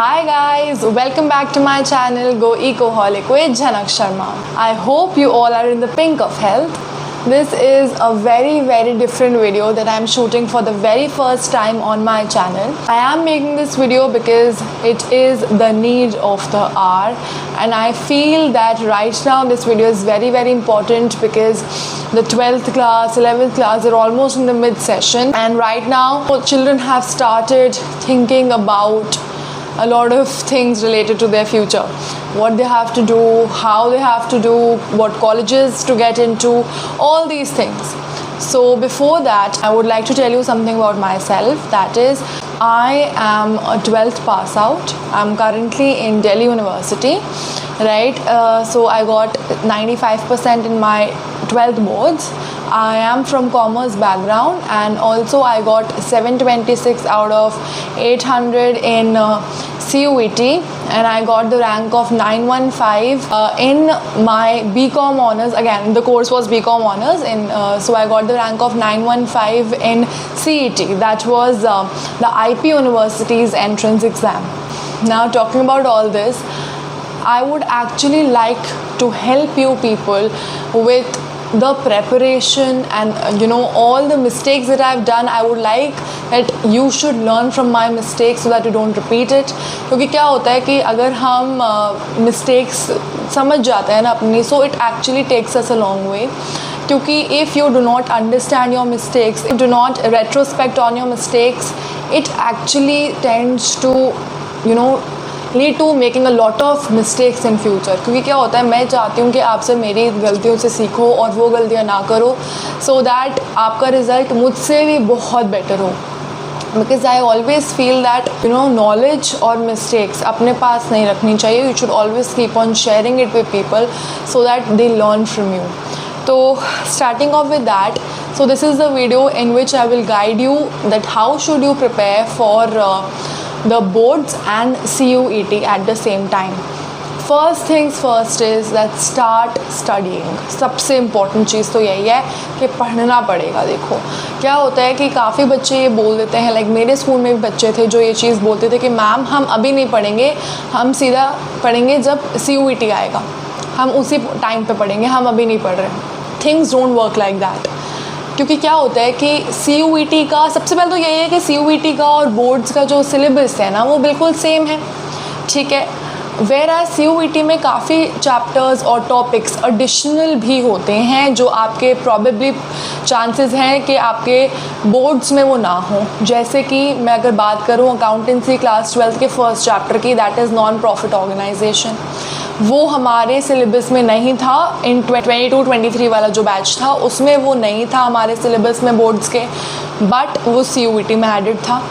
Hi guys, welcome back to my channel Go Ecoholic with Janak Sharma. I hope you all are in the pink of health. This is a very different video that I am shooting for the very first time on my channel. I am making this video because it is the need of the hour, and I feel that right now this video is very important because the 12th class, 11th class are almost in the mid-session, and right now children have started thinking about a lot of things related to their future, what they have to do, how they have to do, what colleges to get into, all these things. So before that, I would like to tell you something about myself. That is, I am a 12th pass out. I'm currently in Delhi University, right? So I got 95% in my 12th boards. I am from commerce background, and also I got 726 out of 800 in CUET, and I got the rank of 915 in my BCom honors. Again, the course was BCom honors, so I got the rank of 915 in CET. That was the IP University's entrance exam. Now, talking about all this, I would actually like to help you people with the preparation and all the mistakes that I've done. I would like that you should learn from my mistakes so that you don't repeat it. क्योंकि क्या होता है कि अगर हम mistakes समझ जाते हैं ना अपनी, so it actually takes us a long way. क्योंकि if you do not understand your mistakes, if you do not retrospect on your mistakes, it actually tends to lead to making a lot of mistakes in future. क्योंकि क्या होता है, मैं चाहती हूँ कि आपसे मेरी गलतियों से सीखो और वो गलतियाँ ना करो, so that आपका रिज़ल्ट मुझसे भी बहुत बेटर हो. Because I always feel that knowledge और mistakes अपने पास नहीं रखनी चाहिए. You should always keep on sharing it with people so that they learn from you. So starting off with that, so this is the video in which I will guide you that how should you prepare for the boards and CUET at the same time. First things first is that start studying. सबसे important चीज़ तो यही है कि पढ़ना पड़ेगा. देखो क्या होता है कि काफ़ी बच्चे ये बोल देते हैं, लाइक मेरे स्कूल में भी बच्चे थे जो ये चीज़ बोलते थे कि मैम हम अभी नहीं पढ़ेंगे, हम सीधा पढ़ेंगे जब CUET आएगा, हम उसी टाइम पे पढ़ेंगे, हम अभी नहीं पढ़ रहे. Things don't work like that. क्योंकि क्या होता है कि CUET का सबसे पहले तो यही है कि CUET का और बोर्ड्स का जो सिलेबस है ना वो बिल्कुल सेम है, ठीक है. वेयर CUET में काफ़ी चैप्टर्स और टॉपिक्स एडिशनल भी होते हैं जो आपके प्रॉबेबली चांसेस हैं कि आपके बोर्ड्स में वो ना हो. जैसे कि मैं अगर बात करूँ अकाउंटेंसी क्लास 12th के फर्स्ट चैप्टर की, that is non profit organisation. वो हमारे सिलेबस में नहीं था. इन 22-23 वाला जो बैच था उसमें वो नहीं था हमारे सिलेबस में बोर्ड्स के, बट वो CUET में एडेड था.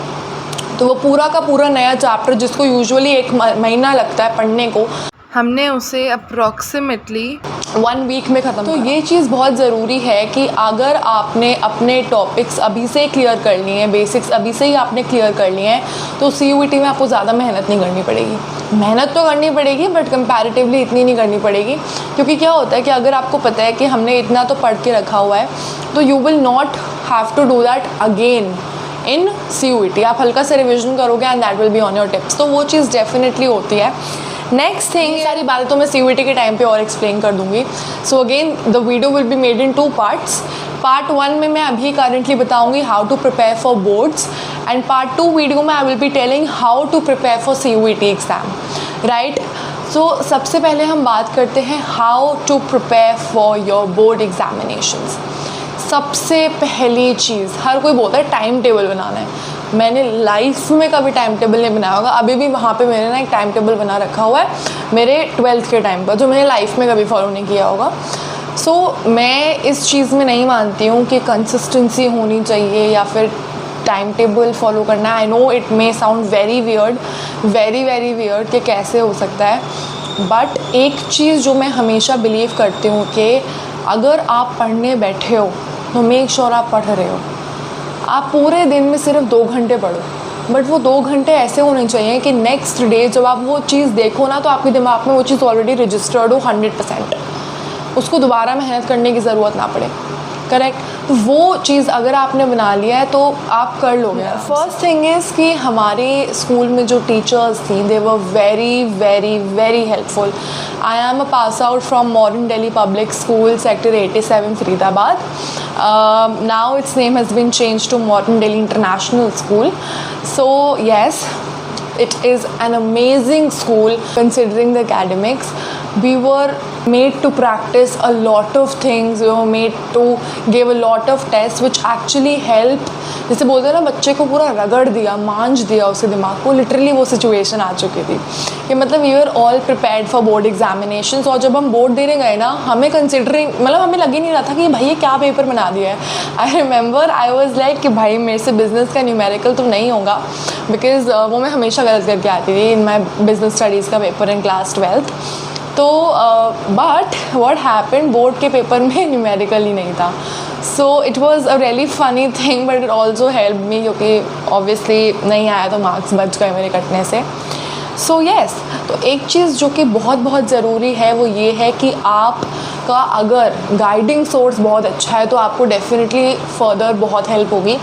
तो वो पूरा का पूरा नया चैप्टर जिसको यूजुअली 1 महीना लगता है पढ़ने को, हमने उसे अप्रॉक्सीमेटली 1 वीक में ख़त्म. तो ये चीज़ बहुत ज़रूरी है कि अगर आपने अपने टॉपिक्स अभी से क्लियर कर लिए हैं, बेसिक्स अभी से ही आपने क्लियर कर लिए हैं, तो CUET में आपको ज़्यादा मेहनत नहीं करनी पड़ेगी. मेहनत तो करनी पड़ेगी बट कंपैरेटिवली इतनी नहीं करनी पड़ेगी. क्योंकि क्या होता है कि अगर आपको पता है कि हमने इतना तो पढ़ के रखा हुआ है, तो you will not have to do that again in CUET. आप हल्का से रिविजन करोगे and that will be on your tips. तो वो चीज़ डेफिनेटली होती है. नेक्स्ट थिंग, सारी बातें तो मैं CUET के टाइम पे और एक्सप्लेन कर दूंगी. So again the video will be made in 2 parts. Part 1 में मैं अभी करंटली बताऊंगी how to prepare for boards, and part 2 video में I will be telling how to prepare for CUET exam, right. So सबसे पहले हम बात करते हैं how to prepare for your board examinations. सबसे पहली चीज़, हर कोई बोलता है टाइम टेबल बनाना है. मैंने लाइफ में कभी टाइम टेबल नहीं बनाया होगा. अभी भी वहाँ पे मैंने ना एक टाइम टेबल बना रखा हुआ है मेरे 12th के टाइम पर, जो मैंने लाइफ में कभी फॉलो नहीं किया होगा. सो मैं इस चीज़ में नहीं मानती हूँ कि कंसिस्टेंसी होनी चाहिए या फिर टाइम टेबल फॉलो करना. I know it may sound very weird कि कैसे हो सकता है, बट एक चीज़ जो मैं हमेशा बिलीव करती हूँ कि अगर आप पढ़ने बैठे हो तो मेक श्योर आप पढ़ रहे हो. आप पूरे दिन में सिर्फ 2 घंटे पढ़ो, बट वो 2 घंटे ऐसे होने चाहिए कि नेक्स्ट डे जब आप वो चीज़ देखो ना तो आपके दिमाग में वो चीज़ ऑलरेडी रजिस्टर्ड हो 100%. उसको दोबारा मेहनत करने की ज़रूरत ना पड़े, करेक्ट. तो वो चीज़ अगर आपने बना लिया है तो आप कर लोगे। फर्स्ट थिंग इज़ कि हमारे स्कूल में जो टीचर्स थी they were very very very helpful. I am a pass out from modern Delhi public school sector 87 Faridabad. Now its name has been change to modern Delhi international school. So yes, it is an amazing school considering the academics. We were made to practice a lot of things. We were made to give a lot of tests which actually help. जैसे बोलते हैं ना, बच्चे को पूरा रगड़ दिया, मांझ दिया उसके दिमाग को। लिटरली वो सिचुएशन आ चुकी थी कि मतलब we are all prepared for board examinations. और जब हम बोर्ड देने गए ना, हमें कंसिडरिंग मतलब हमें लग ही नहीं रहा था कि भाई ये क्या पेपर बना दिया है। I remember I was like कि भाई मेरे से बिजनेस का न्यूमेरिकल तो नहीं होगा, बिकॉज वो मैं हमेशा गलत करके आती थी इन माई बिजनेस स्टडीज़ का पेपर इन क्लास 12th। तो बट व्हाट हैपेंड, बोर्ड के पेपर में न्यूमेरिकल ही नहीं था। So it was a really funny thing, but it also help me, क्योंकि ऑब्वियसली नहीं आया तो मार्क्स बच गए मेरे कटने से। सो येस, तो एक चीज़ जो कि बहुत बहुत ज़रूरी है वो ये है कि आपका अगर गाइडिंग सोर्स बहुत अच्छा है तो आपको डेफिनेटली फर्दर बहुत हेल्प होगी।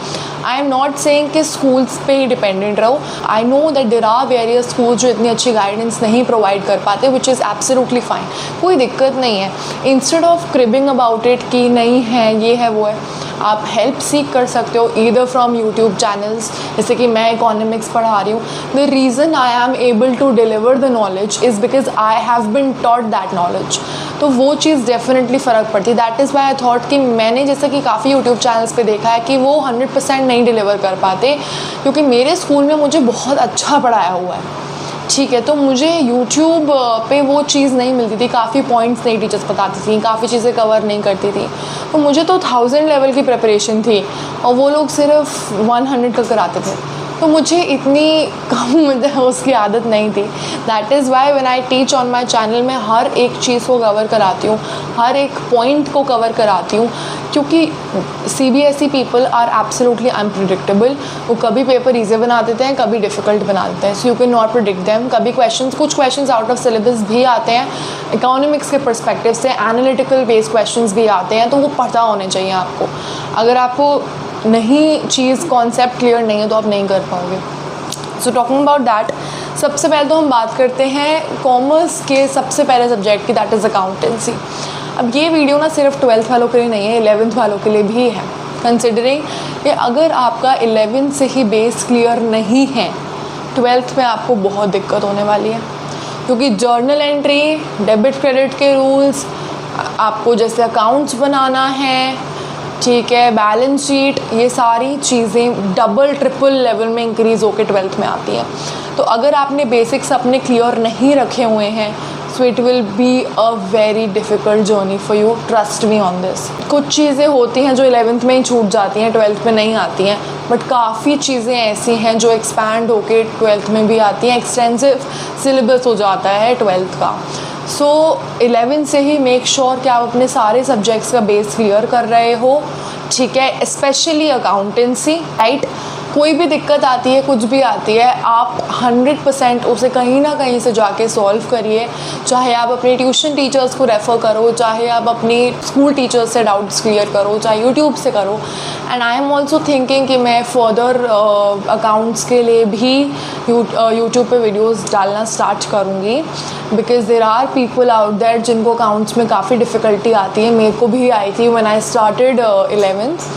आई एम नॉट सेइंग कि स्कूल्स पे ही डिपेंडेंट रहो। I know that there are various schools जो इतनी अच्छी गाइडेंस नहीं प्रोवाइड कर पाते, विच इज़ एब्सोल्युटली फाइन, कोई दिक्कत नहीं है। Instead of cribbing about it कि नहीं है, ये है, वो है, आप हेल्प सीख कर सकते हो ईदर फ्रॉम यूट्यूब चैनल्स। जैसे कि मैं इकोनॉमिक्स पढ़ा रही हूँ, the reason I am able to deliver the knowledge is because I have been taught that knowledge. तो वो चीज़ डेफिनेटली फ़र्क पड़ती है। That is why I thought कि मैंने जैसे कि काफ़ी यूट्यूब चैनल्स पे देखा है कि वो 100% नहीं डिलीवर कर पाते, क्योंकि मेरे स्कूल में मुझे बहुत अच्छा पढ़ाया हुआ है, ठीक है, तो मुझे YouTube पे वो चीज़ नहीं मिलती थी, काफ़ी पॉइंट्स नहीं टीचर्स बताती थी, काफ़ी चीज़ें कवर नहीं करती थी। तो मुझे तो 1000 लेवल की प्रिपरेशन थी और वो लोग सिर्फ 100 का कराते थे, तो मुझे इतनी कम मतलब उसकी आदत नहीं थी। That is why when I teach on my channel मैं हर एक चीज़ को कवर कराती हूँ, हर एक पॉइंट को कवर कराती हूँ, क्योंकि CBSE people are absolutely unpredictable. वो कभी पेपर ईजी बना देते हैं, कभी डिफ़िकल्ट बना देते हैं, so you can not predict them. कभी कुछ क्वेश्चंस आउट ऑफ सिलेबस भी आते हैं, इकोनॉमिक्स के पर्सपेक्टिव से एनालिटिकल बेस्ड क्वेश्चंस भी आते हैं, तो वो पता होने चाहिए आपको। अगर आपको नहीं चीज़ कॉन्सेप्ट क्लियर नहीं है तो आप नहीं कर पाओगे। सो टॉकिंग अबाउट दैट, सबसे पहले तो हम बात करते हैं कॉमर्स के सबसे पहले सब्जेक्ट की, दैट इज़ अकाउंटेंसी। अब ये वीडियो ना सिर्फ 12th वालों के लिए नहीं है, 11th वालों के लिए भी है, कंसिडरिंग कि अगर आपका 11th से ही बेस क्लियर नहीं है, 12th में आपको बहुत दिक्कत होने वाली है, क्योंकि जर्नल एंट्री, डेबिट क्रेडिट के रूल्स, आपको जैसे अकाउंट्स बनाना है, ठीक है, बैलेंस शीट, ये सारी चीज़ें डबल ट्रिपल लेवल में इंक्रीज़ होकर 12th में आती हैं। तो अगर आपने बेसिक्स अपने क्लियर नहीं रखे हुए हैं, so it will be a very difficult journey for you, trust me on this. कुछ चीज़ें होती हैं जो 11th में ही छूट जाती हैं, 12th में नहीं आती हैं, बट काफ़ी चीज़ें ऐसी हैं जो एक्सपैंड होकर 12th में भी आती हैं। एक्सटेंसिव सिलेबस हो जाता है 12th का। सो 11th से ही मेक श्योर कि आप अपने सारे सब्जेक्ट्स का बेस क्लियर कर रहे हो, ठीक है, स्पेशली अकाउंटेंसी, राइट। कोई भी दिक्कत आती है, कुछ भी आती है, आप 100% उसे कहीं ना कहीं से जाके सॉल्व करिए। चाहे आप अपने ट्यूशन टीचर्स को रेफ़र करो, चाहे आप अपनी स्कूल टीचर्स से डाउट्स क्लियर करो, चाहे यूट्यूब से करो। And I am also thinking कि मैं फर्दर अकाउंट्स के लिए भी यूट्यूब पे वीडियोस डालना स्टार्ट करूँगी, because there are people out there जिनको अकाउंट्स में काफ़ी डिफ़िकल्टी आती है। मेरे को भी आई थी when I started 11th।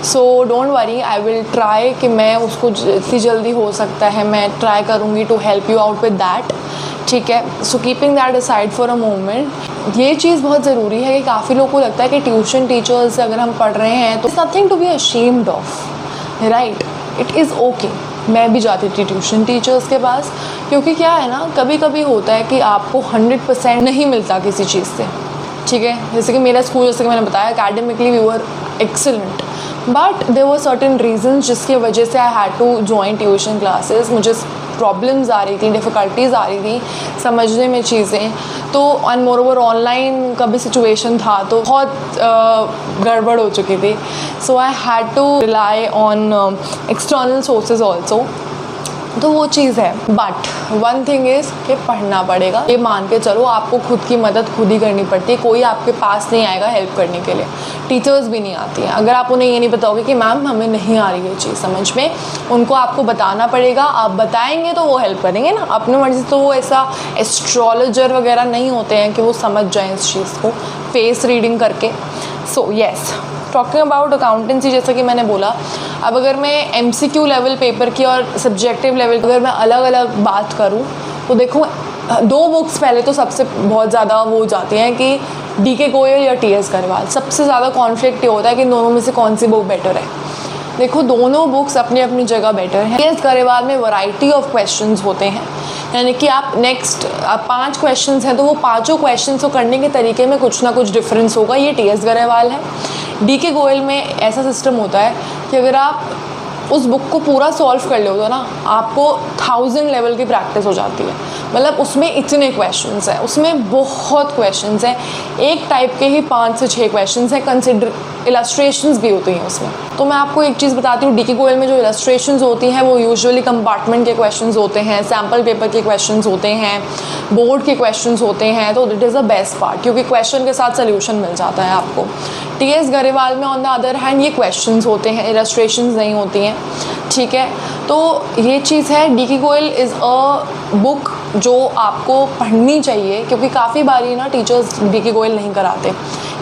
So don't worry, I will try कि मैं उसको जितनी जल्दी हो सकता है मैं ट्राई करूँगी to help you out with that, ठीक है। So keeping that aside for a moment, ये चीज़ बहुत ज़रूरी है कि काफ़ी लोगों को लगता है कि ट्यूशन टीचर्स से अगर हम पढ़ रहे हैं तो it's nothing to be ashamed of, right, it is okay. मैं भी जाती थी ट्यूशन टीचर्स के पास, क्योंकि क्या है ना, कभी कभी होता है कि आपको 100% नहीं मिलता किसी चीज़ से, ठीक है। जैसे कि मेरा स्कूल, जैसे कि मैंने बताया, academically we were excellent, but there were certain reasons जिसकी वजह से I had to join tuition classes. मुझे प्रॉब्लम्स आ रही थी, डिफ़िकल्टीज़ आ रही थी समझने में चीज़ें, तो एंड मोर ओवर ऑनलाइन का भी सिचुएशन था, तो बहुत गड़बड़ हो चुकी थी। So I had to rely on external sources also. तो वो चीज़ है। बट वन थिंग इज़ कि पढ़ना पड़ेगा। ये मान के चलो आपको खुद की मदद खुद ही करनी पड़ती है, कोई आपके पास नहीं आएगा हेल्प करने के लिए, टीचर्स भी नहीं आती हैं। अगर आप उन्हें ये नहीं बताओगे कि मैम हमें नहीं आ रही है चीज़ समझ में, उनको आपको बताना पड़ेगा। आप बताएंगे तो वो हेल्प करेंगे ना, अपनी मर्ज़ी। तो वो ऐसा एस्ट्रोलॉजर वगैरह नहीं होते हैं कि वो समझ जाएँ इस चीज़ को फेस रीडिंग करके। So yes, talking about accountancy, जैसा कि मैंने बोला, अब अगर मैं MCQ लेवल पेपर की और सब्जेक्टिव लेवल की अगर मैं अलग अलग बात करूं तो देखो, 2 बुक्स पहले तो सबसे बहुत ज़्यादा वो हो जाती हैं कि DK गोयल या TS गरेवाल। सबसे ज़्यादा कॉन्फ्लिक्ट ये होता है कि दोनों में से कौन सी बुक बेटर है। देखो दोनों बुक्स अपनी अपनी जगह बेटर हैं। TS गरेवाल में वैरायटी ऑफ क्वेश्चंस होते हैं, यानी कि आप 5 क्वेश्चंस हैं तो वो 5 क्वेश्चंस को करने के तरीके में कुछ ना कुछ डिफरेंस होगा, ये TS गरेवाल है। DK गोयल में ऐसा सिस्टम होता है कि अगर आप उस बुक को पूरा सॉल्व कर लो तो ना आपको 1000 लेवल की प्रैक्टिस हो जाती है। मतलब उसमें इतने क्वेश्चंस हैं, उसमें बहुत क्वेश्चंस हैं, एक टाइप के ही 5 से 6 क्वेश्चंस हैं, कंसिडर इलस्ट्रेशंस भी होती हैं उसमें। तो मैं आपको एक चीज़ बताती हूँ, DK गोयल में जो इलस्ट्रेशंस होती हैं वो यूजुअली कंपार्टमेंट के क्वेश्चंस होते हैं, सैम्पल पेपर के क्वेश्चंस होते हैं, बोर्ड के क्वेश्चंस होते हैं। तो it is the best part, क्योंकि क्वेश्चन के साथ सोल्यूशन मिल जाता है आपको। TS गरेवाल में ऑन द अदर हैंड ये क्वेश्चंस होते हैं, इलस्ट्रेशंस नहीं होती हैं, ठीक है। तो ये चीज़ है, DK Goyal is a book जो आपको पढ़नी चाहिए, क्योंकि काफ़ी बारी ना टीचर्स DK गोयल नहीं कराते,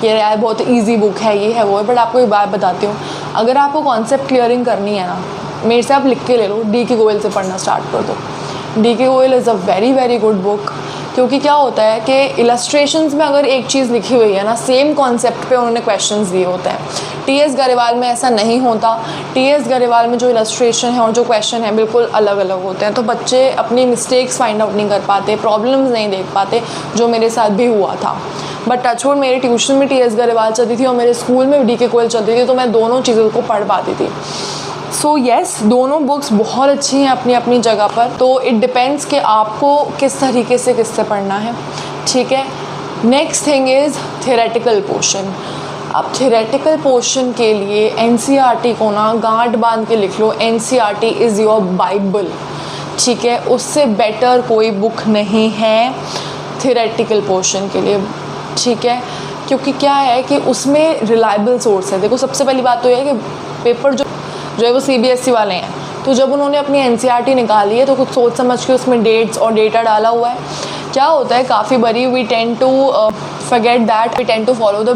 ये यार बहुत इजी बुक है, ये है वो है। बट आपको एक बात बताती हूँ, अगर आपको कॉन्सेप्ट क्लियरिंग करनी है ना, मेरे से आप लिख के ले लो, DK गोयल से पढ़ना स्टार्ट कर दो। DK Goyal is a very very good book, क्योंकि क्या होता है कि इलस्ट्रेशंस में अगर एक चीज़ लिखी हुई है ना, सेम कॉन्सेप्ट पे उन्होंने क्वेश्चंस दिए होते हैं। TS गरेवाल में ऐसा नहीं होता। TS गरेवाल में जो इलस्ट्रेशन है और जो क्वेश्चन है बिल्कुल अलग अलग होते हैं, तो बच्चे अपनी मिस्टेक्स फाइंड आउट नहीं कर पाते, प्रॉब्लम्स नहीं देख पाते, जो मेरे साथ भी हुआ था। बट टचवुड मेरे ट्यूशन में TS गरेवाल चलती थी और मेरे स्कूल में भी DK गोयल चलती थी, तो मैं दोनों चीज़ों को पढ़ पाती थी। सो येस, दोनों बुक्स बहुत अच्छी हैं अपनी अपनी जगह पर। तो इट डिपेंड्स कि आपको किस तरीके से किससे पढ़ना है, ठीक है। Next thing is theoretical portion. अब थ्योरेटिकल पोर्शन के लिए NCERT को ना गांठ बांध के लिख लो, NCERT इज़ योर बाइबल, ठीक है। उससे बेटर कोई बुक नहीं है थ्योरेटिकल पोर्शन के लिए, ठीक है। क्योंकि क्या है कि उसमें रिलायबल सोर्स है। देखो सबसे पहली बात तो यह है कि पेपर जो है वो CBSE वाले हैं, तो जब उन्होंने अपनी NCERT निकाली है तो कुछ सोच समझ के उसमें डेट्स और डेटा डाला हुआ है। क्या होता है काफ़ी बारी we tend to forget that, we tend to follow the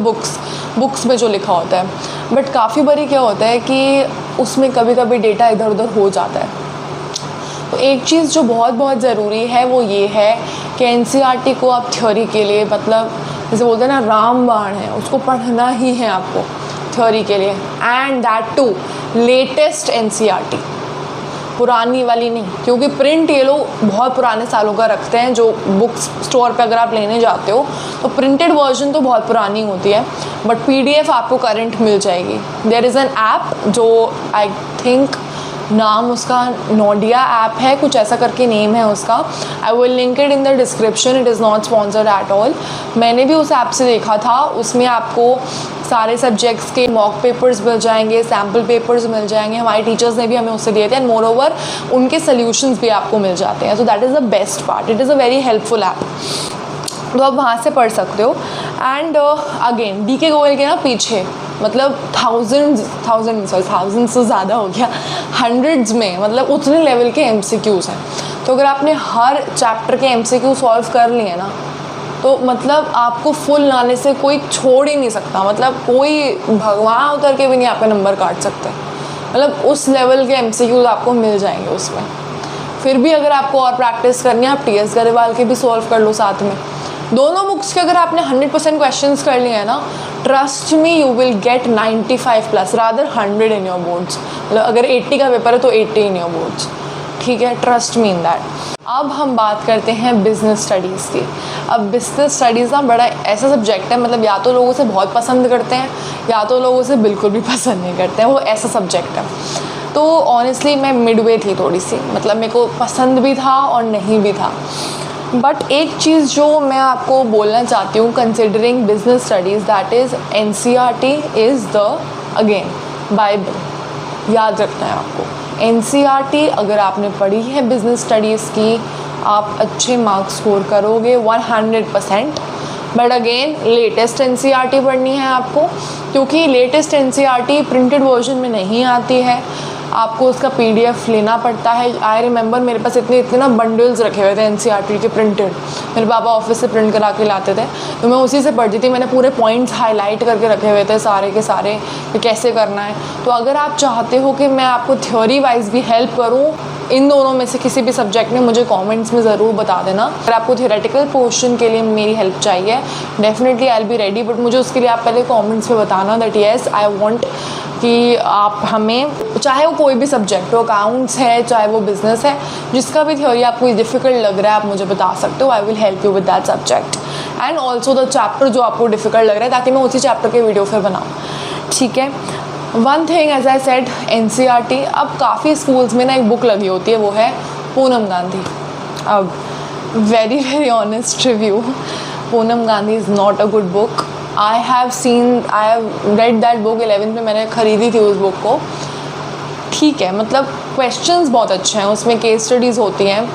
books में जो लिखा होता है, बट काफ़ी बारी क्या होता है कि उसमें कभी कभी डेटा इधर उधर हो जाता है। तो एक चीज़ जो बहुत बहुत ज़रूरी है वो ये है कि NCERT को आप थ्योरी के लिए, मतलब जैसे बोलते हैं ना रामबाण है, उसको पढ़ना ही है आपको थ्योरी के लिए, and that too latest NCERT, पुरानी वाली नहीं। क्योंकि प्रिंट ये लोग बहुत पुराने सालों का रखते हैं, जो बुक्स स्टोर पे अगर आप लेने जाते हो तो प्रिंटेड वर्जन तो बहुत पुरानी होती है, बट PDF आपको करंट मिल जाएगी। देयर इज़ एन ऐप जो आई थिंक नाम उसका नोडिया ऐप है, कुछ ऐसा करके नेम है उसका। I will link it in the description, it is not sponsored at all. मैंने भी उस ऐप से देखा था, उसमें आपको सारे सब्जेक्ट्स के मॉक पेपर्स मिल जाएंगे, सैम्पल पेपर्स मिल जाएंगे, हमारे टीचर्स ने भी हमें उससे दिए थे, एंड मोर ओवर उनके सोल्यूशंस भी आपको मिल जाते हैं। So that is the best part, it is a very helpful app, तो आप वहाँ से पढ़ सकते हो। एंड अगेन DK गोयल के ना पीछे मतलब थाउजेंड्स तो ज़्यादा हो गया, हंड्रेड्स में मतलब उतने लेवल के MCQs हैं। तो अगर आपने हर चैप्टर के MCQ सॉल्व कर लिए ना, तो मतलब आपको फुल लाने से कोई छोड़ ही नहीं सकता, मतलब कोई भगवान उतर के भी नहीं आपके नंबर काट सकते। मतलब उस लेवल के MCQs आपको मिल जाएंगे उसमें। फिर भी अगर आपको और प्रैक्टिस करनी है, आप TS गरेवाल के भी सॉल्व कर लो साथ में। दोनों बुक्स के अगर आपने 100% क्वेश्चंस कर लिए हैं ना, trust me you will get 95+ rather 100 in your boards. मतलब अगर 80 का पेपर है तो 80 इन योर बोर्ड्स, ठीक है, ट्रस्ट मी इन दैट। अब हम बात करते हैं बिज़नेस स्टडीज़ की। अब बिज़नेस स्टडीज़ ना बड़ा ऐसा सब्जेक्ट है, मतलब या तो लोग उसे बहुत पसंद करते हैं या तो लोग उसे बिल्कुल भी पसंद नहीं करते हैं, वो ऐसा सब्जेक्ट है। तो ऑनेस्टली मैं मिडवे थी थोड़ी सी, मतलब मेरे को पसंद भी था और नहीं भी था। बट एक चीज़ जो मैं आपको बोलना चाहती हूँ considering business studies, that is NCERT is the again Bible. याद रखना है आपको, NCERT अगर आपने पढ़ी है बिजनेस स्टडीज़ की, आप अच्छे मार्क्स स्कोर करोगे 100%। बट अगेन लेटेस्ट NCERT पढ़नी है आपको, क्योंकि लेटेस्ट NCERT प्रिंटेड वर्जन में नहीं आती है, आपको उसका PDF लेना पड़ता है। आई रिमेंबर मेरे पास इतने ना बंडल्स रखे हुए थे NCERT के प्रिंटेड, मेरे पापा ऑफिस से प्रिंट करा के लाते थे, तो मैं उसी से पढ़ती थी। मैंने पूरे पॉइंट्स हाईलाइट करके रखे हुए थे सारे के सारे कि कैसे करना है। तो अगर आप चाहते हो कि मैं आपको थ्योरी वाइज भी हेल्प करूँ इन दोनों में से किसी भी सब्जेक्ट में, मुझे कमेंट्स में ज़रूर बता देना। अगर आपको थियोरेटिकल पोर्शन के लिए मेरी हेल्प चाहिए, definitely I will be ready, but मुझे उसके लिए आप पहले कमेंट्स में बताना दैट येस आई वांट कि आप हमें, चाहे वो कोई भी सब्जेक्ट हो, अकाउंट्स है चाहे वो बिजनेस है, जिसका भी थ्योरी आपको डिफ़िकल्ट लग रहा है आप मुझे बता सकते हो। I will help you with that subject and also the chapter जो आपको डिफ़िकल्ट लग रहा है, ताकि मैं उसी चैप्टर के वीडियो फिर बनाऊँ। ठीक है, one thing as I said NCERT, अब काफ़ी स्कूल्स में ना एक बुक लगी होती है, वो है पूनम गांधी। अब very honest review, Poonam Gandhi is not a good book. I have read that book 11th में, मैंने ख़रीदी थी उस बुक को। ठीक है, मतलब क्वेश्चंस बहुत अच्छे हैं उसमें, केस स्टडीज़ होती हैं।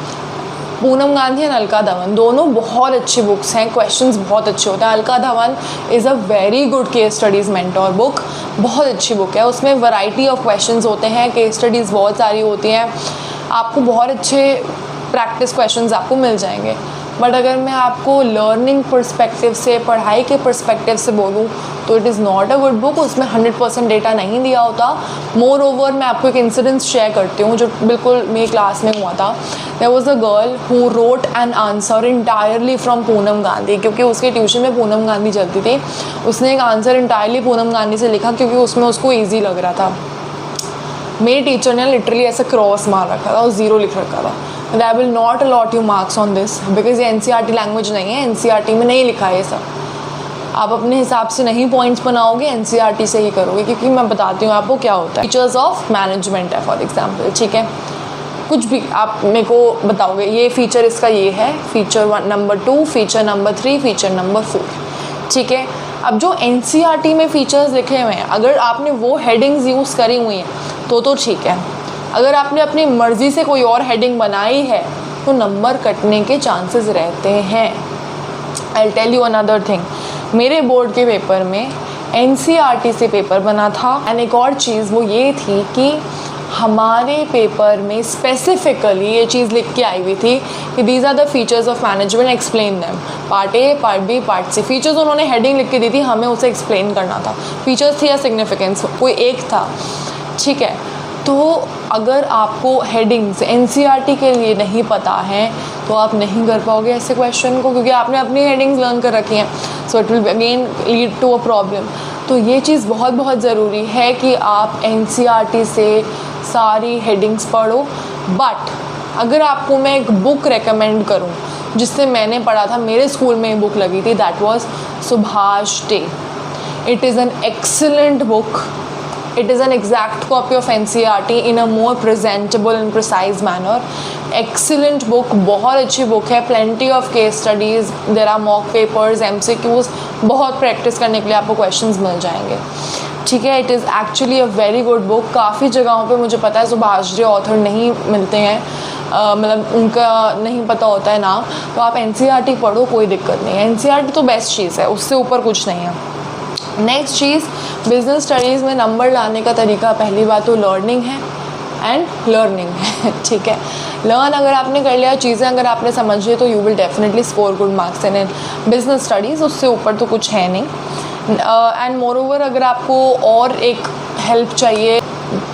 पूनम गांधी एंड अलका धवन दोनों बहुत अच्छी बुक्स हैं, क्वेश्चंस बहुत अच्छे होते हैं। Alka Dhawan is a very good case studies mentor book, बहुत अच्छी बुक है। उसमें वैरायटी ऑफ क्वेश्चंस होते हैं, केस स्टडीज़ बहुत सारी होती हैं, आपको बहुत अच्छे प्रैक्टिस क्वेश्चंस आपको मिल जाएंगे। बट अगर मैं आपको लर्निंग पर्सपेक्टिव से, पढ़ाई के पर्सपेक्टिव से बोलूँ तो it is not a good book. उसमें 100% डेटा नहीं दिया होता। मोर ओवर मैं आपको एक इंसिडेंस शेयर करती हूँ जो बिल्कुल मेरी क्लास में हुआ था। There was a girl who wrote an answer entirely from Poonam Gandhi, क्योंकि उसके ट्यूशन में पूनम गांधी चलती थी। उसने एक आंसर इंटायरली पूनम गांधी से लिखा क्योंकि उसमें उसको ईजी लग रहा था। मेरे टीचर ने लिटरली ऐसा क्रॉस मार रखा था और 0 लिख रखा था। I will not a lot you marks on this because ये NCERT लैंग्वेज नहीं है, NCERT में नहीं लिखा है ये सब। आप अपने हिसाब से नहीं पॉइंट्स बनाओगे, NCERT से ही करोगे, क्योंकि मैं बताती हूँ आपको क्या होता है। फीचर्स ऑफ मैनेजमेंट है फॉर एग्जाम्पल, ठीक है, कुछ भी आप मेरे को बताओगे, ये फीचर इसका ये है, feature 1 number 2, feature number 3, feature number 4, ठीक है। अब जो NCERT में फीचर्स लिखे हुए हैं, अगर आपने वो हेडिंग्स यूज़ करी हुई हैं तो ठीक है। अगर आपने अपनी मर्ज़ी से कोई और हेडिंग बनाई है तो नंबर कटने के चांसेस रहते हैं। I tell you another thing, मेरे बोर्ड के पेपर में NCERT से पेपर बना था। एंड एक और चीज़ वो ये थी कि हमारे पेपर में स्पेसिफिकली ये चीज़ लिख के आई हुई थी कि these are the features of management, explain them. Part A, part B, part C, features उन्होंने हेडिंग लिख के दी थी, हमें उसे एक्सप्लेन करना था। फीचर्स थी या सिग्निफिकेंस, कोई एक था, ठीक है। तो अगर आपको हेडिंग्स NCERT के लिए नहीं पता है तो आप नहीं कर पाओगे ऐसे क्वेश्चन को, क्योंकि आपने अपनी हेडिंग्स लर्न कर रखी हैं। So it will again lead to a problem. तो ये चीज़ बहुत ज़रूरी है कि आप NCERT से सारी हेडिंग्स पढ़ो। बट अगर आपको मैं एक बुक रेकमेंड करूं जिससे मैंने पढ़ा था, मेरे स्कूल में एक बुक लगी थी, that was Subhash day. It is an excellent book. It is an exact copy of NCERT in a more presentable and precise manner. Excellent book, बहुत अच्छी बुक है। Plenty of case studies, there are mock papers, MCQs, बहुत practice करने के लिए आपको questions मिल जाएंगे, ठीक है। It is actually a very good book. काफ़ी जगहों पे मुझे पता है सुभाष डे ऑथर नहीं मिलते हैं, मतलब उनका नहीं पता होता है नाम, तो आप NCERT पढ़ो, कोई दिक्कत नहीं है। NCERT तो बेस्ट चीज़ है, उससे ऊपर कुछ नहीं है। नेक्स्ट चीज़, बिजनेस स्टडीज़ में नंबर लाने का तरीका, पहली बात तो लर्निंग है एंड लर्निंग है, ठीक है। लर्न अगर आपने कर लिया, चीज़ें अगर आपने समझ ली, तो you will definitely score good marks in business studies, उससे ऊपर तो कुछ है नहीं। एंड मोर ओवर अगर आपको और एक हेल्प चाहिए,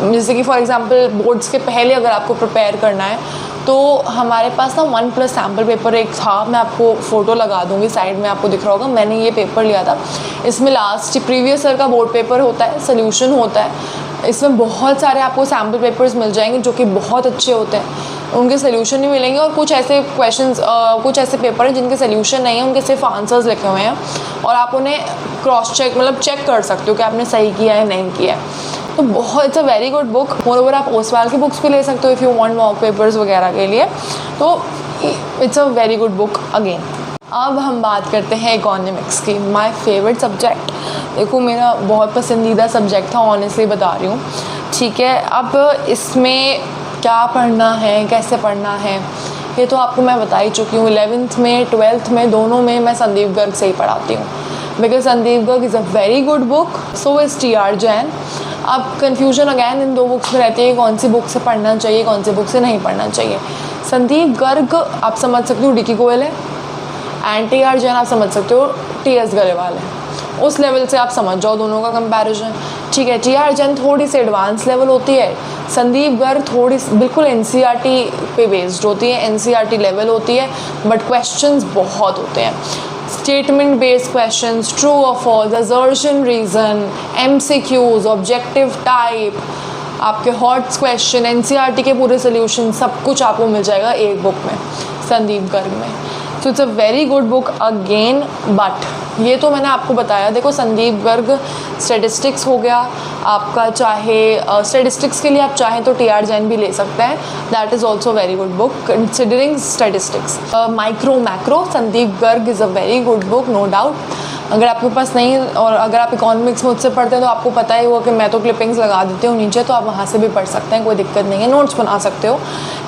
जैसे कि फॉर एग्जांपल बोर्ड्स के पहले अगर आपको प्रिपेयर करना है, तो हमारे पास ना 1+ सैम्पल पेपर एक था, मैं आपको फ़ोटो लगा दूँगी साइड में, आपको दिख रहा होगा। मैंने ये पेपर लिया था, इसमें लास्ट प्रीवियस ईयर का बोर्ड पेपर होता है, सोल्यूशन होता है। इसमें बहुत सारे आपको सैम्पल पेपर्स मिल जाएंगे जो कि बहुत अच्छे होते हैं, उनके सोल्यूशन भी मिलेंगे। और कुछ ऐसे क्वेश्चंस, कुछ ऐसे पेपर हैं जिनके सोल्यूशन नहीं है, उनके सिर्फ आंसर्स लिखे हुए हैं और आप उन्हें क्रॉस चेक, मतलब चेक कर सकते हो कि आपने सही किया है नहीं किया है। तो बहुत, it's a very good book. Moreover आप ओसवाल की बुक्स भी ले सकते हो if you want mock papers वगैरह के लिए, तो it's a very good book again. अब हम बात करते हैं इकोनॉमिक्स की, माय फेवरेट सब्जेक्ट। देखो मेरा बहुत पसंदीदा सब्जेक्ट था, ऑनेस्टली बता रही हूँ। ठीक है। अब इसमें क्या पढ़ना है, कैसे पढ़ना है, ये तो आपको मैं बता ही चुकी हूँ। 11th में 12th में दोनों में मैं संदीप गर्ग से ही पढ़ाती हूँ, because Sandeep Garg is a very good book, so is TR. Jain. अब कन्फ्यूजन अगैन इन दो बुक्स में रहती है, कौन सी बुक से पढ़ना चाहिए, कौन सी बुक से नहीं पढ़ना चाहिए। संदीप गर्ग आप समझ सकते हो डी.के. गोयल है, एंड टी.आर. जैन आप समझ सकते हो टी.एस. गरेवाल है। उस लेवल से आप समझ जाओ दोनों का कंपैरिजन, ठीक है। टी.आर. जैन थोड़ी सी एडवांस लेवल होती है, संदीप गर्ग थोड़ी बिल्कुल एन.सी.आर.टी. पे बेस्ड होती है, एन.सी.आर.टी. लेवल होती है, बट क्वेश्चंस बहुत होते हैं। स्टेटमेंट बेस्ड क्वेश्चंस, ट्रू और false, assertion reason, MCQs, objective type, आपके हॉट्स क्वेश्चन, एनसीईआरटी के पूरे सोल्यूशन, सब कुछ आपको मिल जाएगा एक बुक में, संदीप गर्ग में। So it's a very good book again. But ये तो मैंने आपको बताया, देखो संदीप गर्ग स्टेटिस्टिक्स हो गया आपका, चाहे स्टेटिस्टिक्स के लिए आप चाहें तो टी.आर. जैन भी ले सकते हैं, that is also very good book considering statistics. Micro macro, Sandeep Garg is a very good book, no doubt. अगर आपके पास नहीं, और अगर आप इकोनॉमिक्स मुझसे पढ़ते हैं तो आपको पता ही होगा कि मैं तो क्लिपिंग्स लगा देती हूँ नीचे, तो आप वहाँ से भी पढ़ सकते हैं, कोई दिक्कत नहीं है, नोट्स बना सकते हो,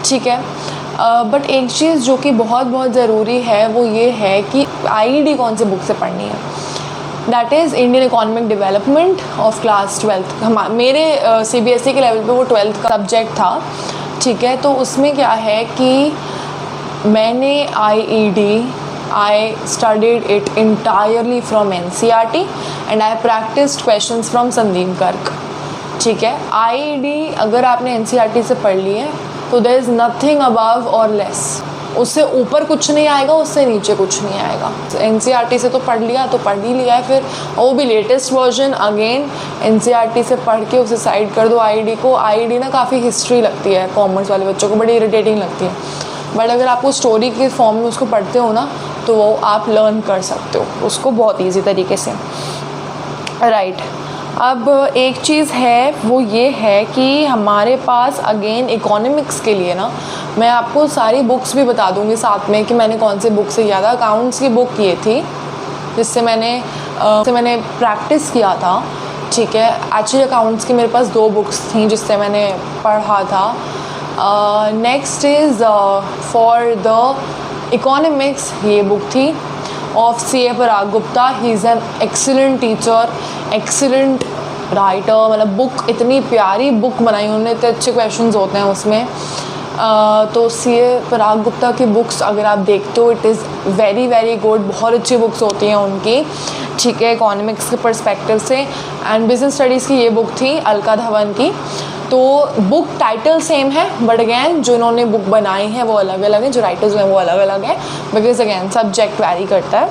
ठीक है। बट एक चीज़ जो कि बहुत बहुत ज़रूरी है वो ये है कि आईईडी कौन से बुक से पढ़नी है, that is Indian economic development of class 12th। मेरे सीबीएसई के लेवल पे वो 12th का सब्जेक्ट था, ठीक है। तो उसमें क्या है कि मैंने IED I studied it entirely from NCERT and I practiced questions from Sandeep Garg, ठीक है। आईईडी अगर आपने NCERT से पढ़ ली है तो there is nothing above or less, उससे ऊपर कुछ नहीं आएगा, उससे नीचे कुछ नहीं आएगा। NCERT से तो पढ़ लिया तो पढ़ ही लिया है, फिर वो भी लेटेस्ट वर्जन अगेन NCERT से पढ़ के उसे साइड कर दो आईईडी को। आईईडी ना काफ़ी हिस्ट्री लगती है कॉमर्स वाले बच्चों को, बड़ी इरिटेटिंग लगती है, बट अगर आप वो स्टोरी के फॉर्म में उसको पढ़ते हो ना तो वो आप लर्न कर सकते हो उसको बहुत ईजी तरीके से, राइट। अब एक चीज़ है वो ये है कि हमारे पास अगेन इकोनॉमिक्स के लिए ना, मैं आपको सारी बुक्स भी बता दूंगी साथ में कि मैंने कौन से बुक से किया था। अकाउंट्स की बुक ये थी जिससे मैंने प्रैक्टिस किया था, ठीक है। एक्चुअली अकाउंट्स की मेरे पास 2 बुक्स थी जिससे मैंने पढ़ा था। Next is for the economics, ये बुक थी of C.A. Parag Gupta. He is an excellent teacher, excellent writer, मतलब बुक इतनी प्यारी बुक बनाई उन्होंने, इतने अच्छे क्वेश्चंस होते हैं उसमें। तो C.A. पराग गुप्ता की बुक्स अगर आप देखते हो it is very very good, बहुत अच्छी बुक्स होती हैं उनकी, ठीक है, इकोनॉमिक्स के पर्सपेक्टिव से। एंड बिजनेस स्टडीज़ की ये बुक थी अलका धवन की। तो बुक टाइटल सेम है बट अगैन जो इन्होंने बुक बनाई है वो अलग अलग है, जो राइटर्स हैं वो अलग अलग है, बिकॉज अगैन सब्जेक्ट वैरी करता है।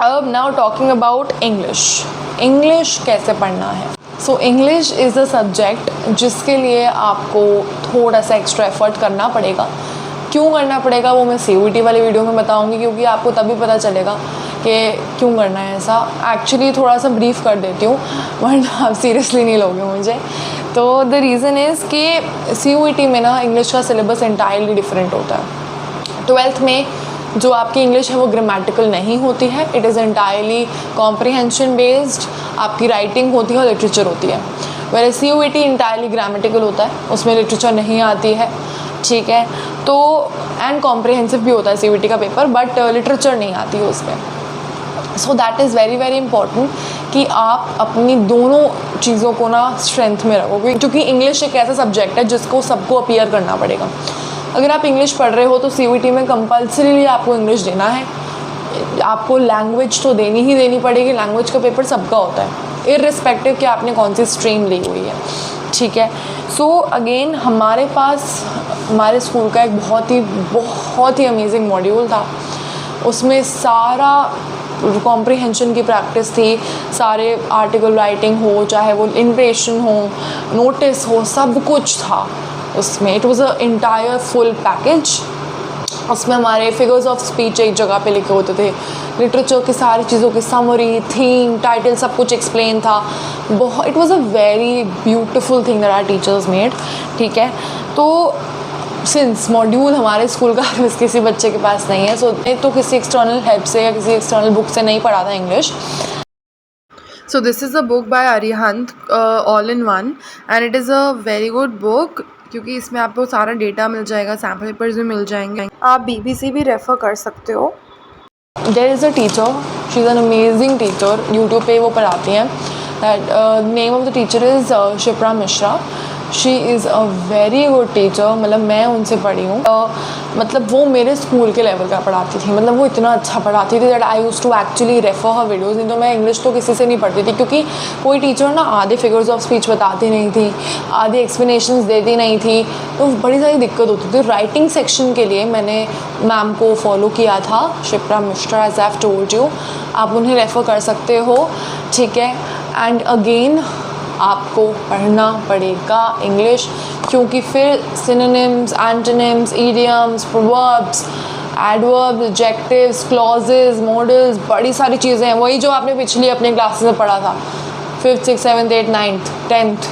अब now talking about English, English कैसे पढ़ना है। So English is a subject जिसके लिए आपको थोड़ा सा एक्स्ट्रा एफर्ट करना पड़ेगा। क्यों करना पड़ेगा वो मैं CUET वाली वीडियो में बताऊंगी, क्योंकि आपको तभी पता चलेगा कि क्यों करना है ऐसा। एक्चुअली थोड़ा सा ब्रीफ कर देती हूँ बट आप सीरियसली नहीं लोगे मुझे। तो द रीज़न इज़ कि CUET में ना इंग्लिश का सिलेबस इंटायरली डिफरेंट होता है। 12th में जो आपकी इंग्लिश है वो ग्रामेटिकल नहीं होती है, it is entirely comprehension based, आपकी राइटिंग होती है और लिटरेचर होती है। वेयर CUET इंटायरली ग्रामेटिकल होता है, उसमें लिटरेचर नहीं आती है, ठीक है। तो एंड कॉम्प्रिहेंसिव भी होता है CUET का पेपर, बट लिटरेचर नहीं आती है उसमें। So that is very very important कि आप अपनी दोनों चीज़ों को ना स्ट्रेंथ में रखोगे, क्योंकि इंग्लिश एक ऐसा सब्जेक्ट है जिसको सबको अपीयर करना पड़ेगा। अगर आप इंग्लिश पढ़ रहे हो तो CUET में कंपल्सरीली आपको इंग्लिश देना है, आपको लैंग्वेज तो देनी ही देनी पड़ेगी। लैंग्वेज का पेपर सबका होता है इररिस्पेक्टिव कि आपने कौन सी स्ट्रीम ली हुई है, ठीक है। सो अगेन हमारे पास हमारे स्कूल का एक बहुत ही अमेजिंग मॉड्यूल था, उसमें सारा कॉम्प्रिहेंशन की प्रैक्टिस थी, सारे आर्टिकल राइटिंग हो, चाहे वो इम्प्रेशन हो, नोटिस हो, सब कुछ था उसमें। It was a entire full package. उसमें हमारे फिगर्स ऑफ स्पीच एक जगह पे लिखे होते थे, लिटरेचर की सारी चीज़ों की समरी, थीम, टाइटल, सब कुछ एक्सप्लेन था। बहुत it was a very beautiful thing that our teachers made, ठीक है। तो सिंस मॉड्यूल हमारे स्कूल का किसी बच्चे के पास नहीं है, सो तो किसी एक्सटर्नल हेल्प से या किसी एक्सटर्नल बुक से नहीं पढ़ा था English. So this is a book by Arihant, all in one, and it is a very good book क्योंकि इसमें आपको सारा डेटा मिल जाएगा, सैम्पल पेपर्स भी मिल जाएंगे, आप BBC भी रेफ़र कर सकते हो. There is a teacher, she is an amazing teacher, YouTube पे वो पढ़ाती हैं. That name of the teacher is Shipra Mishra. She is a very good teacher. मतलब मैं उनसे पढ़ी हूँ. मतलब वो मेरे स्कूल के लेवल का पढ़ाती थी. मतलब वो इतना अच्छा पढ़ाती थी that I use to actually refer her videos. नहीं तो मैं इंग्लिश तो किसी से नहीं पढ़ती थी क्योंकि कोई टीचर ना आधे फिगर्स ऑफ स्पीच बताती नहीं थी, आधे एक्सप्लेनेशंस देती नहीं थी, तो बड़ी सारी दिक्कत होती थी. राइटिंग सेक्शन के लिए मैंने मैम को फॉलो किया था, Shipra Mishra, as I have told you. आप उन्हें रेफ़र कर सकते हो, ठीक है. एंड अगेन आपको पढ़ना पड़ेगा इंग्लिश, क्योंकि फिर synonyms, antonyms, idioms, proverbs, adverbs, adjectives, clauses, models, बड़ी सारी चीज़ें हैं. वही जो आपने पिछली अपने क्लासेस में पढ़ा था, 5th, 6th, 7th, 8th, 9th, 10th,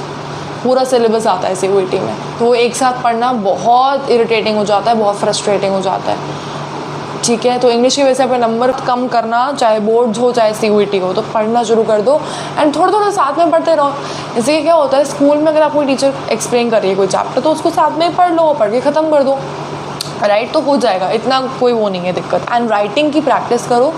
पूरा सिलेबस आता है CUET में. तो वो एक साथ पढ़ना बहुत इरिटेटिंग हो जाता है, बहुत फ्रस्ट्रेटिंग हो जाता है, ठीक है. तो इंग्लिश की वजह से अपने नंबर कम करना, चाहे बोर्ड्स हो चाहे CUET हो, तो पढ़ना शुरू कर दो एंड थोड़ा थोड़ा साथ में पढ़ते रहो. इससे क्या होता है, स्कूल में अगर आपको टीचर एक्सप्लेन कर रही है कोई चैप्टर तो उसको साथ में पढ़ लो, पढ़ के ख़त्म कर दो, राइट. तो हो जाएगा, इतना कोई वो नहीं है दिक्कत. एंड राइटिंग की प्रैक्टिस करो,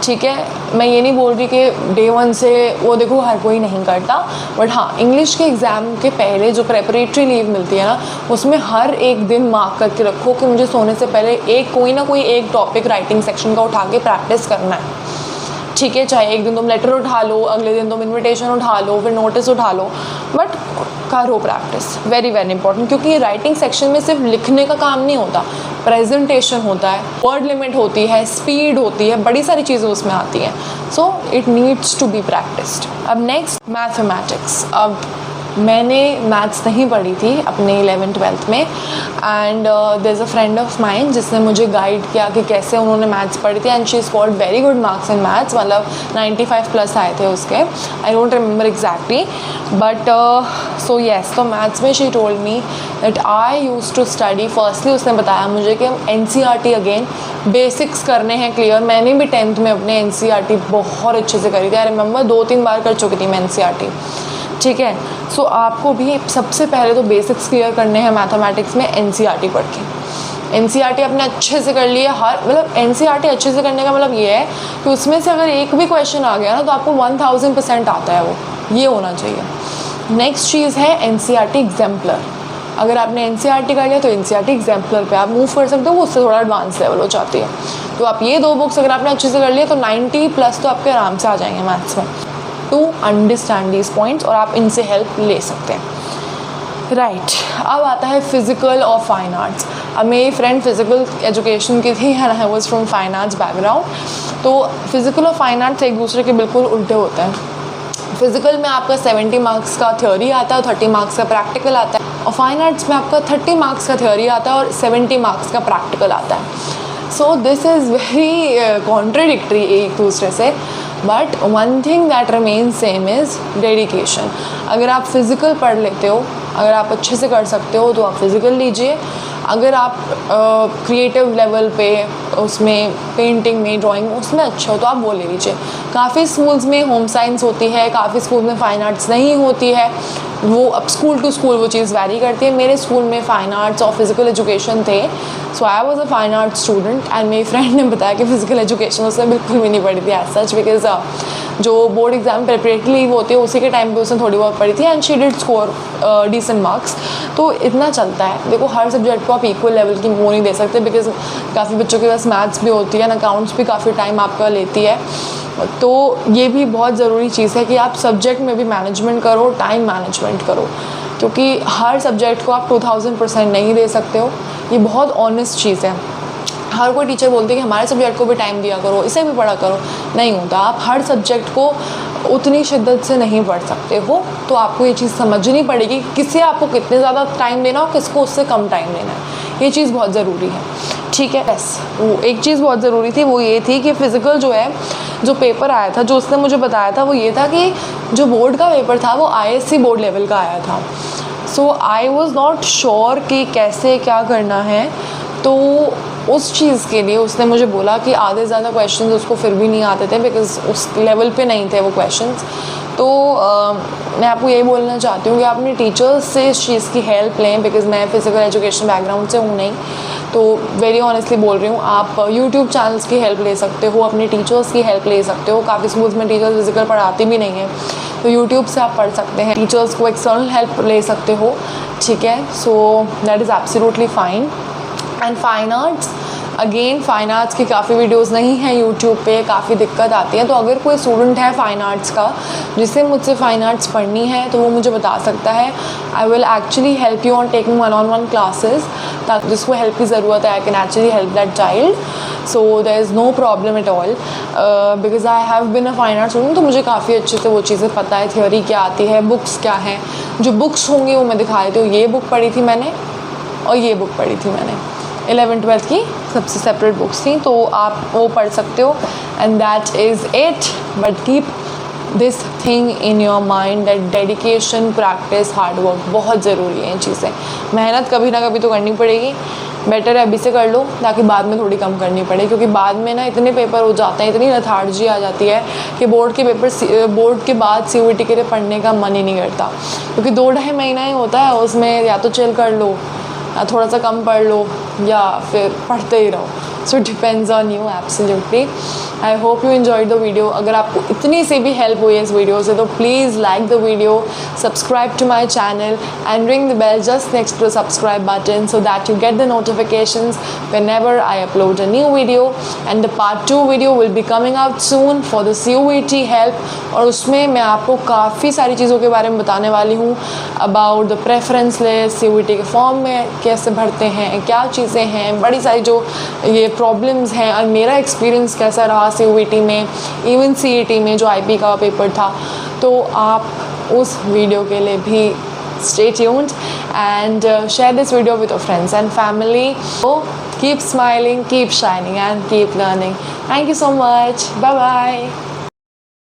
ठीक है. मैं ये नहीं बोल रही कि डे 1 से वो देखो हर कोई नहीं करता, बट हाँ, इंग्लिश के एग्ज़ाम के पहले जो प्रेपरेटरी लीव मिलती है ना, उसमें हर एक दिन मार्क करके रखो कि मुझे सोने से पहले कोई ना कोई एक टॉपिक राइटिंग सेक्शन का उठा के प्रैक्टिस करना है, ठीक है. चाहे एक दिन तुम लेटर उठा लो, अगले दिन तुम इन्विटेशन उठा लो, फिर नोटिस उठा लो, बट करो प्रैक्टिस. वेरी वेरी इंपॉर्टेंट, क्योंकि राइटिंग सेक्शन में सिर्फ लिखने का काम नहीं होता, प्रेजेंटेशन होता है, वर्ड लिमिट होती है, स्पीड होती है, बड़ी सारी चीज़ें उसमें आती हैं. So it needs to be practised. अब नेक्स्ट मैथमेटिक्स. अब मैंने मैथ्स नहीं पढ़ी थी अपने 11th 12th में, and there is a friend of mine जिसने मुझे गाइड किया कि कैसे उन्होंने मैथ्स पढ़ी थी, and she scored very good marks in maths. मतलब 95+ आए थे उसके, I don't remember exactly, but so yes. तो मैथ्स में she told me that I use to study. Firstly उसने बताया मुझे कि NCERT अगेन बेसिक्स करने हैं क्लियर. मैंने भी 10th में अपने NCERT बहुत अच्छे से करी थी. आई रिमेंबर 2-3 बार कर चुकी थी मैं NCERT, ठीक है. सो आपको भी सबसे पहले तो बेसिक्स क्लियर करने हैं मैथमेटिक्स में NCERT पढ़ के. NCERT अपने अच्छे से कर लिए. मतलब NCERT अच्छे से करने का मतलब ये है कि उसमें से अगर एक भी क्वेश्चन आ गया ना तो आपको 1000% आता है, वो ये होना चाहिए. नेक्स्ट चीज़ है NCERT एग्जाम्पलर. अगर आपने NCERT कर लिया तो NCERT एग्जाम्पलर पे आप मूव कर सकते हो, वो उससे थोड़ा एडवांस लेवल हो जाती है. तो आप ये 2 बुक्स अगर आपने अच्छे से कर लिया तो 90+ तो आपके आराम से आ जाएंगे मैथ्स में, टू अंडरस्टैंड दीज पॉइंट्स, और आप इनसे हेल्प ले सकते हैं, राइट. अब आता है फिज़िकल और फाइन आर्ट्स. अब मेरी फ्रेंड फिज़िकल एजुकेशन की थी and I was from fine arts background. तो फिज़िकल और फाइन आर्ट्स एक दूसरे के बिल्कुल उल्टे होते हैं. फिज़िकल में आपका 70 मार्क्स का थ्योरी आता है और 30 मार्क्स का प्रैक्टिकल आता है, और फाइन आर्ट्स में आपका 30 मार्क्स का थ्योरी आता है और 70 मार्क्स का प्रैक्टिकल आता है. So this is very contradictory एक दूसरे से, but one thing that remains same is dedication. अगर आप फिज़िकल पढ़ लेते हो, अगर आप अच्छे से कर सकते हो तो आप फिज़िकल लीजिए. अगर आप क्रिएटिव लेवल पे उसमें पेंटिंग में, ड्राइंग में उसमें अच्छे हो तो आप वो ले लीजिए. काफ़ी स्कूल्स में होम साइंस होती है, काफ़ी स्कूल में फ़ाइन आर्ट्स नहीं होती है. वो अब स्कूल टू स्कूल वो चीज़ वैरी करती है. मेरे स्कूल में फ़ाइन आर्ट्स और फिज़िकल एजुकेशन थे, so I was a fine arts student. And मेरी फ्रेंड ने बताया कि फ़िज़िकल एजुकेशन उसने बिल्कुल भी नहीं पढ़ी थी एज सच, बिकॉज जो बोर्ड एग्जाम प्रिपरेटरी लीव होती है उसी के टाइम पे उसने थोड़ी बहुत पढ़ी थी, and she did score decent marks. तो इतना चलता है. देखो हर सब्जेक्ट को आप इक्वल लेवल की वो नहीं दे सकते, बिकॉज काफ़ी बच्चों के पास मैथ्स भी होती है, अकाउंट्स भी काफ़ी टाइम आपका लेती है. तो ये भी बहुत ज़रूरी चीज़ है कि आप सब्जेक्ट में भी मैनेजमेंट करो, टाइम मैनेजमेंट करो, क्योंकि हर सब्जेक्ट को आप 2000% नहीं दे सकते हो. ये बहुत ऑनेस्ट चीज़ है. हर कोई टीचर बोलते हैं कि हमारे सब्जेक्ट को भी टाइम दिया करो, इसे भी पढ़ा करो. नहीं होता. आप हर सब्जेक्ट को उतनी शिद्दत से नहीं पढ़ सकते हो. तो आपको ये चीज़ समझनी पड़ेगी किससे आपको कितने ज़्यादा टाइम देना और किसको उससे कम टाइम देना है. ये चीज़ बहुत ज़रूरी है, ठीक है. बस वो एक चीज़ बहुत ज़रूरी थी, वो ये थी कि फ़िज़िकल जो है, जो पेपर आया था, जो उसने मुझे बताया था, वो ये था कि जो बोर्ड का पेपर था वो ISC बोर्ड लेवल का आया था. सो आई वॉज़ नॉट श्योर कि कैसे क्या करना है. तो उस चीज़ के लिए उसने मुझे बोला कि आधे से ज़्यादा क्वेश्चंस उसको फिर भी नहीं आते थे, बिकॉज़ उस लेवल पे नहीं थे वो क्वेश्चंस। तो मैं आपको यही बोलना चाहती हूँ कि आप अपने टीचर्स से इस चीज़ की हेल्प लें, बिकॉज़ मैं फ़िज़िकल एजुकेशन बैकग्राउंड से हूँ नहीं, तो वेरी ऑनेस्टली बोल रही हूँ, आप यूट्यूब चैनल्स की हेल्प ले सकते हो, अपने टीचर्स की हेल्प ले सकते हो। काफ़ी स्कूल्स में टीचर्स फिज़िकल पढ़ाते भी नहीं हैं, तो यूट्यूब से आप पढ़ सकते हैं, टीचर्स को एक्सटर्नल हेल्प ले सकते हो, ठीक है। So that is absolutely fine. And fine arts, again fine arts की काफ़ी वीडियोस नहीं हैं यूट्यूब पे, काफ़ी दिक्कत आती है। तो अगर कोई स्टूडेंट है फ़ाइन आर्ट्स का जिसे मुझसे फ़ाइन आर्ट्स पढ़नी है, तो वो मुझे बता सकता है। I will actually help you on taking 1-on-1 classes, ताकि जिसको हेल्प की ज़रूरत है I can actually help that child. So there is no problem at all, because I have been a fine arts student, तो मुझे काफ़ी अच्छे से वो चीज़ें पता है, थ्योरी क्या आती है, बुक्स क्या हैं। जो बुक्स होंगी वो मैं दिखा देती हूँ, ये बुक पढ़ी थी मैंने और ये बुक पढ़ी थी मैंने, 11th-12th की सबसे सेपरेट बुक्स थी, तो आप वो पढ़ सकते हो। And that is it, but keep this thing in your mind that dedication, practice, hard work बहुत ज़रूरी है। इन चीज़ें मेहनत कभी ना कभी तो करनी पड़ेगी, बेटर है अभी से कर लो ताकि बाद में थोड़ी कम करनी पड़े, क्योंकि बाद में ना इतने पेपर हो जाते हैं, इतनी लेथार्जी आ जाती है कि बोर्ड के बाद CUET के लिए पढ़ने का मन ही नहीं करता, क्योंकि 2-2.5 महीना ही होता है, उसमें या तो चिल कर लो या थोड़ा सा कम पढ़ लो या फिर पढ़ते ही रहो। So depends on you absolutely. I hope you enjoyed the video. अगर आपको इतनी सी भी हेल्प हुई है इस वीडियो से, तो please like the video, subscribe to my channel and ring the bell just next to subscribe button, so that you get the notifications whenever I upload a new video. And the part 2 video will be coming out soon for the CUET help, और उसमें मैं आपको काफ़ी सारी चीज़ों के बारे में बताने वाली हूँ, about the preference list, CUET के फॉर्म में कैसे भरते हैं, क्या चीज़ें हैं, बड़ी सारी जो ये प्रॉब्लम्स हैं, और मेरा एक्सपीरियंस कैसा रहा CUET में, इवन CET में जो IP का पेपर था। तो आप उस वीडियो के लिए भी stay tuned and share this video with your friends and family. So keep smiling, keep shining and keep learning. Thank you so much. Bye bye.